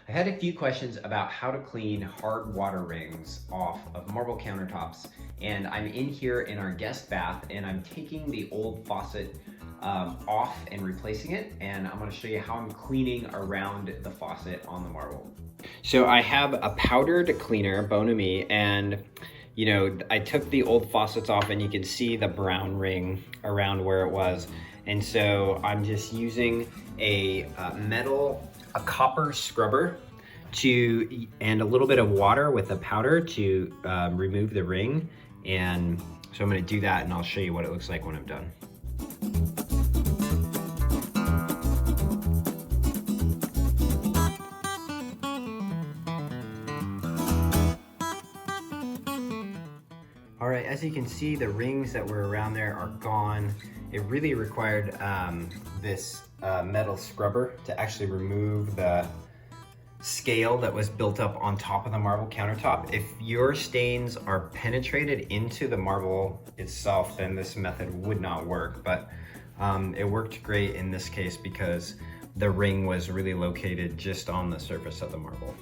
I had a few questions about how to clean hard water rings off of marble countertops, and I'm in here in our guest bath and I'm taking the old faucet off and replacing it, and I'm going to show you how I'm cleaning around the faucet on the marble. So I have a powdered cleaner, Bon Ami, and I took the old faucets off and you can see the brown ring around where it was. And so I'm just using a copper scrubber and a little bit of water with the powder to remove the ring. And so I'm gonna do that and I'll show you what it looks like when I'm done. All right, as you can see, the rings that were around there are gone. It really required this metal scrubber to actually remove the scale that was built up on top of the marble countertop. If your stains are penetrated into the marble itself, then this method would not work, but it worked great in this case because the ring was really located just on the surface of the marble.